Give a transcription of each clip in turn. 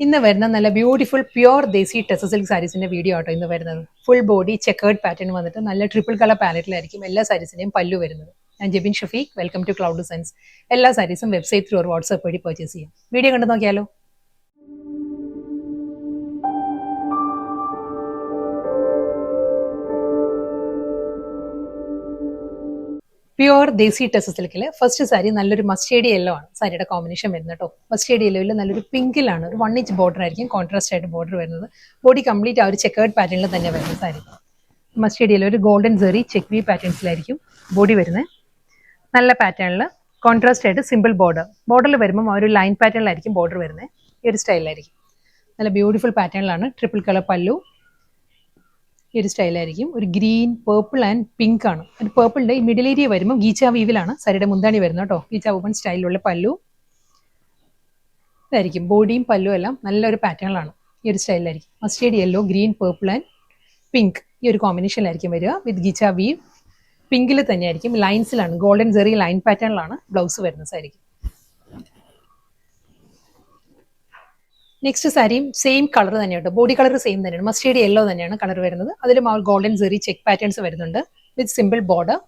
ഇന്ന് വരുന്ന നല്ല ബ്യൂട്ടിഫുൾ പ്യുവർ ദേശി ടെസ സിൽക്ക് സാരീസിന്റെ വീഡിയോ ആട്ടോ ഇന്ന് വരുന്നത്. ഫുൾ ബോഡി ചെക്കേർഡ് പാറ്റേൺ വന്നിട്ട് നല്ല ട്രിപ്പിൾ കളർ പാലറ്റിലായിരിക്കും എല്ലാ സാരീസിന്റെയും പല്ലു വരുന്നത്. ഞാൻ Jebin Shafeeq, welcome to cloud designs. എല്ലാ സാരീസും വെബ്സൈറ്റ് ത്രൂ വാട്സ്ആപ്പ് വഴി പർച്ചേസ് ചെയ്യാം. വീഡിയോ കണ്ടു നോക്കിയാലോ. പ്യുവർ ദേശി ടെസ സിൽക്കിൽ ഫസ്റ്റ് സാരി നല്ലൊരു മസ്റ്റേഡി യെല്ലോ ആണ് സാരിയുടെ കോമ്പിനേഷൻ വരുന്നത് കേട്ടോ. മസ്റ്റേഡി യെല്ലോയിൽ നല്ലൊരു പിങ്കിലാണ്, ഒരു 1 ഇഞ്ച് ബോർഡർ ആയിരിക്കും കോൺട്രാസ്റ്റ് ആയിട്ട് ബോർഡർ വരുന്നത്. ബോഡി കംപ്ലീറ്റ് ആ ഒരു ചെക്കേർഡ് പാറ്റേണിൽ തന്നെ വരുന്ന സാരി. മസ്റ്റേഡി യെല്ലോ ഒരു ഗോൾഡൻ സെറി ചെക്ക് വി പാറ്റേൺസിലായിരിക്കും ബോഡി വരുന്നത്. നല്ല പാറ്റേണിൽ കോൺട്രാസ്റ്റ് ആയിട്ട് സിമ്പിൾ ബോർഡറിൽ വരുമ്പോൾ ആ ഒരു ലൈൻ പാറ്റേണിലായിരിക്കും ബോർഡർ വരുന്നത്. ഈ ഒരു സ്റ്റൈലിലായിരിക്കും നല്ല ബ്യൂട്ടിഫുൾ പാറ്റേണിലാണ്. ട്രിപ്പിൾ കളർ പല്ലു ഈ ഒരു സ്റ്റൈലായിരിക്കും. ഒരു ഗ്രീൻ, പേർപ്പിൾ ആൻഡ് പിങ്ക് ആണ്. ഒരു പേർപ്പിളിന്റെ ഈ മിഡിൽ ഏരിയ വരുമ്പോൾ ഗീച്ച വീവിലാണ് സാരിയുടെ മുന്താണി വരുന്നത് കേട്ടോ. ഗീച്ച വുമൺ സ്റ്റൈലിലുള്ള പല്ലു ഇതായിരിക്കും. ബോഡിയും പല്ലും എല്ലാം നല്ലൊരു പാറ്റേണിലാണ്. ഈ ഒരു സ്റ്റൈലിലായിരിക്കും. Mustard yellow, green, purple and pink ഈ ഒരു കോമ്പിനേഷനിലായിരിക്കും വരിക. വിത്ത് ഗീച്ച വീവ് പിങ്കിൽ തന്നെയായിരിക്കും. ലൈൻസിലാണ്, ഗോൾഡൻ സെറി ലൈൻ പാറ്റേണിലാണ് ബ്ലൗസ് വരുന്നത് സാരിക്ക്. നെക്സ്റ്റ് സാരിയും സെയിം കളർ തന്നെയാണ്. ബോഡി കളർ സെയിം തന്നെയാണ്. മസ്റ്റേഡ് യെല്ലോ തന്നെയാണ് കളർ വരുന്നത്. അതിലും ആ ഗോൾഡൻ സെറി ചെക്ക് പാറ്റേൺസ് വരുന്നുണ്ട് വിത്ത് സിമ്പിൾ ബോർഡർ.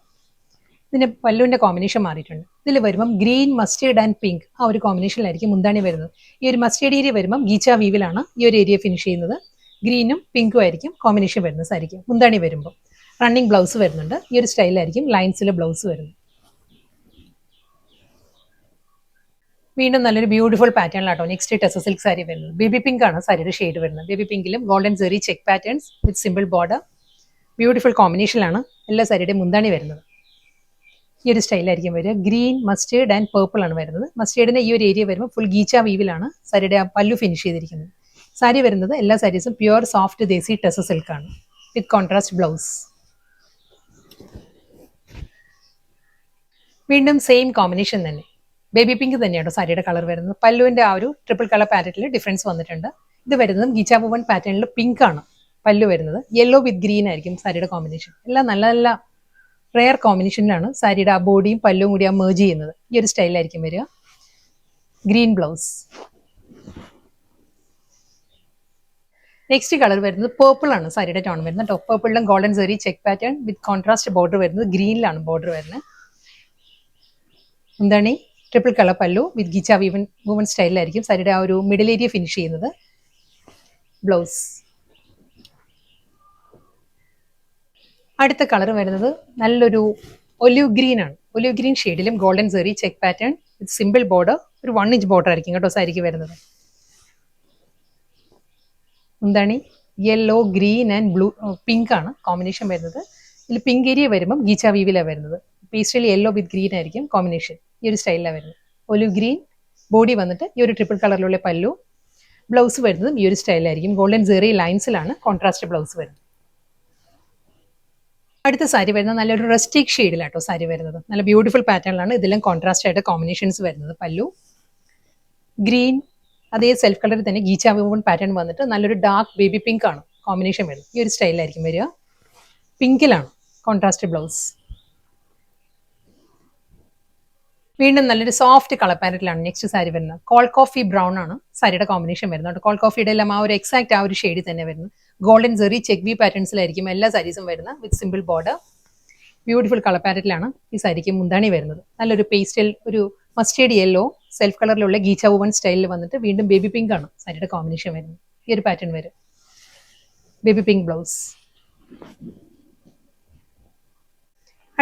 ഇതിന്റെ പല്ലുവിന്റെ കോമ്പിനേഷൻ മാറിയിട്ടുണ്ട്. ഇതിൽ വരുമ്പം ഗ്രീൻ, മസ്റ്റേഡ് ആൻഡ് പിങ്ക് ആ ഒരു കോമ്പിനേഷനിലായിരിക്കും മുന്താണി വരുന്നത്. ഈ ഒരു മസ്റ്റേഡ് ഏരിയ വരുമ്പം ഗീച്ച വീവിലാണ് ഈ ഒരു ഏരിയ ഫിനിഷ് ചെയ്യുന്നത്. ഗ്രീനും പിങ്കും ആയിരിക്കും കോമ്പിനേഷൻ വരുന്നത് സാരിക്കും. മുന്താണി വരുമ്പോൾ റണ്ണിങ് ബ്ലൗസ് വരുന്നുണ്ട്. ഈ ഒരു സ്റ്റൈലായിരിക്കും ലൈൻസിൽ ബ്ലൗസ് വരുന്നത്. വീണ്ടും നല്ലൊരു ബ്യൂട്ടിഫുൾ പാറ്റേണിലാട്ടോ നെക്സ്റ്റ് ടെസ സിൽക്ക് സാരി വരുന്നത്. ബേബി പിങ്ക് ആണ് സാരിയുടെ ഷെയ്ഡ് വരുന്നത്. ബേബി പിങ്കിലും golden zari check patterns with simple border. Beautiful കോമ്പിനേഷനിലാണ് എല്ലാ സാരിയുടെ മുന്താണി വരുന്നത്. ഈ ഒരു സ്റ്റൈലായിരിക്കും വരിക. ഗ്രീൻ, മസ്റ്റേഡ് ആൻഡ് പേർപ്പിൾ ആണ് വരുന്നത്. മസ്റ്റേഡിന്റെ ഈ ഒരു ഏരിയ വരുമ്പോൾ ഫുൾ ഗീച്ച വീവിലാണ് സാരിയുടെ ആ പല്ലു ഫിനിഷ് ചെയ്തിരിക്കുന്നത്. സാരി വരുന്നത് എല്ലാ സാരീസും പ്യുവർ സോഫ്റ്റ് ദേശി ടെസ സിൽക്ക് ആണ് വിത്ത് കോൺട്രാസ്റ്റ് ബ്ലൗസ്. വീണ്ടും സെയിം കോമ്പിനേഷൻ തന്നെ. ബേബി പിങ്ക് തന്നെയാണ് സാരിയുടെ കളർ വരുന്നത്. പല്ലുവിന്റെ ആ ഒരു ട്രിപ്പിൾ കളർ പാറ്റേണിൽ ഡിഫറൻസ് വന്നിട്ടുണ്ട്. ഇത് വരുന്നതും ഗീച്ച വുമൺ പാറ്റേണിൽ പിങ്ക് ആണ് പല്ലു വരുന്നത്. യെല്ലോ വിത്ത് ഗ്രീൻ ആയിരിക്കും സാരിയുടെ കോമ്പിനേഷൻ. എല്ലാം നല്ല നല്ല റെയർ കോമ്പിനേഷനിലാണ് സാരിയുടെ ആ ബോഡിയും പല്ലും കൂടി ആ മേർജ് ചെയ്യുന്നത്. ഈ ഒരു സ്റ്റൈലായിരിക്കും വരിക. Green blouse. നെക്സ്റ്റ് കളർ വരുന്നത് പേർപ്പിൾ ആണ് സാരിയുടെ ടോൺ വരുന്നത് കേട്ടോ. പേർപ്പിളിലും golden zari check pattern with contrast border വരുന്നത്. ഗ്രീനിലാണ് ബോർഡർ വരുന്നത്. എന്താണ് ട്രിപ്പിൾ കളർ പല്ലു വിത്ത് ഗീച്ച വുമൺ സ്റ്റൈലിലായിരിക്കും സാരിയുടെ ആ ഒരു മിഡിൽ ഏരിയ ഫിനിഷ് ചെയ്യുന്നത്. ബ്ലൗസ്. അടുത്ത കളർ വരുന്നത് നല്ലൊരു ഒലിവ് ഗ്രീൻ ആണ്. ഒലിവ് ഗ്രീൻ ഷെയ്ഡിലും golden zari check pattern with simple border. ഒരു 1 ഇഞ്ച് ബോർഡർ ആയിരിക്കും കേട്ടോ സാരിക്ക് വരുന്നത്. എന്താണ് yellow, green and blue, pink ആണ് കോമ്പിനേഷൻ വരുന്നത്. ഇതിൽ പിങ്ക് ഏരിയ വരുമ്പം ഗീച്ച വീവിലാണ് വരുന്നത്. പേസ്റ്റൽ യെല്ലോ വിത്ത് ഗ്രീൻ ആയിരിക്കും കോമ്പിനേഷൻ. ഈ ഒരു സ്റ്റൈലിലാണ് വരുന്നത്. ഒലിവ് ഗ്രീൻ ബോഡി വന്നിട്ട് ഈ ഒരു ട്രിപ്പിൾ കളറിലുള്ള പല്ലു. ബ്ലൗസ് വരുന്നതും ഈ ഒരു സ്റ്റൈലായിരിക്കും. ഗോൾഡൻ സെറി ലൈൻസിലാണ് കോൺട്രാസ്റ്റ് ബ്ലൗസ് വരുന്നത്. അടുത്ത സാരി വരുന്നത് നല്ലൊരു റസ്റ്റിക് ഷെയ്ഡിലാട്ടോ സാരി വരുന്നത്. നല്ല ബ്യൂട്ടിഫുൾ പാറ്റേണിലാണ് ഇതിലും കോൺട്രാസ്റ്റ് ആയിട്ട് കോമ്പിനേഷൻസ് വരുന്നത്. പല്ലു ഗ്രീൻ, അതേ സെൽഫ് കളറിൽ തന്നെ ഗീച്ച വുമൺ പാറ്റേൺ വന്നിട്ട് നല്ലൊരു ഡാർക്ക് ബേബി പിങ്ക് ആണ് കോമ്പിനേഷൻ വരുന്നത്. ഈ ഒരു സ്റ്റൈലായിരിക്കും വരിക. പിങ്കിലാണ് കോൺട്രാസ്റ്റ് ബ്ലൗസ്. വീണ്ടും നല്ലൊരു സോഫ്റ്റ് കളർ പാലറ്റിലാണ് നെക്സ്റ്റ് സാരി വരുന്നത്. കോൾ കോഫി ബ്രൗൺ ആണ് സാരിയുടെ കോമ്പിനേഷൻ വരുന്നത്. കോൾ കോഫിയുടെ എല്ലാം ആ ഒരു എക്സാക്ട് ആ ഒരു ഷെയ്ഡിൽ തന്നെ വരുന്നത്. ഗോൾഡൻ സെറി ചെക്ക് വി പാറ്റേൺസിലായിരിക്കും എല്ലാ സാരീസും വരുന്നത് with simple border. Beautiful colour പാലറ്റിലാണ് ഈ സാരിക്ക് മുന്താണി വരുന്നത്. നല്ലൊരു പേസ്റ്റൽ, ഒരു മസ്റ്റേഡ് യെല്ലോ സെൽഫ് കളറിലുള്ള ഗീച്ച വുമൺ സ്റ്റൈലിൽ വന്നിട്ട് വീണ്ടും ബേബി പിങ്ക് ആണ് സാരിയുടെ കോമ്പിനേഷൻ വരുന്നത്. ഈ ഒരു പാറ്റേൺ വരും. Baby pink blouse.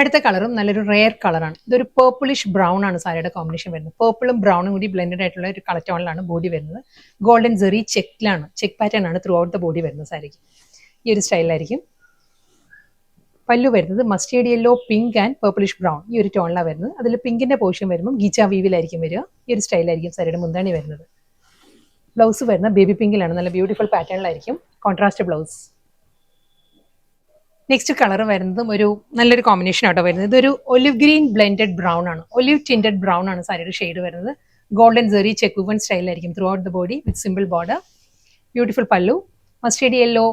അടുത്ത കളറും നല്ലൊരു റെയർ കളറാണ്. ഇതൊരു പേർപ്പിളിഷ് ബ്രൗൺ ആണ് സാരിയുടെ കോമ്പിനേഷൻ വരുന്നത്. പേർപ്പിളും ബ്രൗണും കൂടി ബ്ലെൻഡഡ് ആയിട്ടുള്ള ഒരു കളർ ടോണിലാണ് ബോഡി വരുന്നത്. ഗോൾഡൻ സെറി ചെക്കിലാണ്, ചെക്ക് പാറ്റേൺ ആണ് ത്രൂ ഔട്ട് ദ ബോഡി വരുന്നത് സാരിക്ക്. ഈ ഒരു സ്റ്റൈലിലായിരിക്കും. പല്ലു വരുന്നത് mustard yellow, pink and purplish brown ഈ ഒരു ടോണിലാണ് വരുന്നത്. അതിൽ പിങ്കിന്റെ പോർഷൻ വരുമ്പോൾ ഗീച്ച വീവിലായിരിക്കും വരിക. ഈ ഒരു സ്റ്റൈലായിരിക്കും സാരിയുടെ മുന്താണി വരുന്നത്. ബ്ലൗസ് വരുന്നത് ബേബി പിങ്കിലാണ്. നല്ല ബ്യൂട്ടിഫുൾ പാറ്റേണിലായിരിക്കും കോൺട്രാസ്റ്റ് ബ്ലൗസ്. നെക്സ്റ്റ് കളർ വരുന്നതും ഒരു നല്ലൊരു കോമ്പിനേഷൻ ആട്ടോ വരുന്നത്. ഇതൊരു ഒലിവ് ഗ്രീൻ ബ്ലെൻഡഡ് ബ്രൗൺ ആണ്. ഒലിവ് ടിൻറ്റഡ് ബ്രൗൺ ആണ് സാരിയുടെ ഷെയ്ഡ് വരുന്നത്. ഗോൾഡൻ സെറി ചെക്ക് വുമൺ സ്റ്റൈലായിരിക്കും throughout the body with simple border. Beautiful pallu. Mustard yellow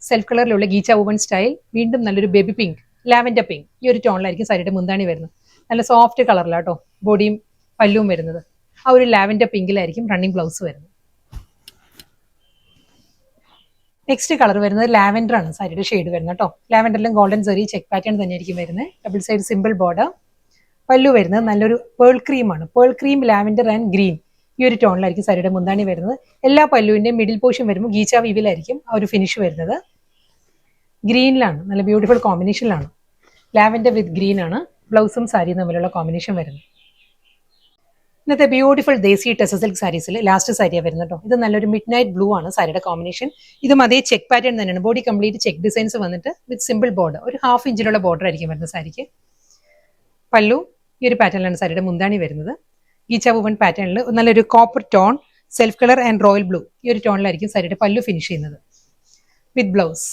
self കളറിലുള്ള ഗീച്ച വുമൺ സ്റ്റൈൽ. വീണ്ടും നല്ലൊരു ബേബി പിങ്ക്, ലാവൻഡർ പിങ്ക് ഈ ഒരു ടോണിലായിരിക്കും സാരിയുടെ മുന്താണി വരുന്നത്. നല്ല സോഫ്റ്റ് കളറിലാട്ടോ ബോഡിയും പല്ലുവും വരുന്നത്. ആ ഒരു ലാവൻഡർ പിങ്കിലായിരിക്കും റണ്ണിങ് ബ്ലൗസ് വരുന്നത്. നെക്സ്റ്റ് കളർ വരുന്നത് ലാവൻഡർ ആണ് സാരിയുടെ ഷെയ്ഡ് വരുന്നത് കേട്ടോ. ലാവൻഡറിലും ഗോൾഡൻ സെറി ചെക്ക് പാറ്റേൺ തന്നെയായിരിക്കും വരുന്നത്. Double side simple border. പല്ലു വരുന്നത് നല്ലൊരു പേൾ ക്രീമാണ്. Pearl cream, lavender and green ഈ ഒരു ടോണിലായിരിക്കും സാരിയുടെ മുന്താണി വരുന്നത്. എല്ലാ പല്ലുവിൻ്റെയും മിഡിൽ പോർഷൻ വരുമ്പോൾ ഗീച്ച വീവിലായിരിക്കും ആ ഒരു ഫിനിഷ് വരുന്നത്. ഗ്രീനിലാണ്, നല്ല ബ്യൂട്ടിഫുൾ കോമ്പിനേഷനിലാണ്. ലാവൻഡർ വിത്ത് ഗ്രീൻ ആണ് ബ്ലൗസും സാരിയും തമ്മിലുള്ള കോമ്പിനേഷൻ വരുന്നത്. ഇന്നത്തെ ബ്യൂട്ടിഫുൾ ദേശി ടെസ സിൽക്ക് സാരീസിൽ ലാസ്റ്റ് സാരിയാണ് വരുന്നത് കേട്ടോ. ഇത് നല്ലൊരു മിഡ് നൈറ്റ് ബ്ലൂ ആണ് സാരിയുടെ കോമ്പിനേഷൻ. ഇതും അതേ ചെക്ക് പാറ്റേൺ തന്നെയാണ്. ബോഡി കംപ്ലീറ്റ് ചെക്ക് ഡിസൈൻസ് വന്നിട്ട് വിത്ത് സിമ്പിൾ ബോർഡർ, ഒരു 1/2 ഇഞ്ചിലുള്ള ബോർഡർ ആയിരിക്കും വരുന്നത് സാരിക്ക്. പല്ലു ഈ ഒരു പാറ്റേണിലാണ് സാരിയുടെ മുന്താണി വരുന്നത്. ഗീച്ച വുവൺ പാറ്റേണിൽ നല്ലൊരു copper tone, self colour and royal blue ഈ ഒരു ടോണിലായിരിക്കും സാരിയുടെ പല്ലു ഫിനിഷ് ചെയ്യുന്നത് വിത്ത് ബ്ലൗസ്.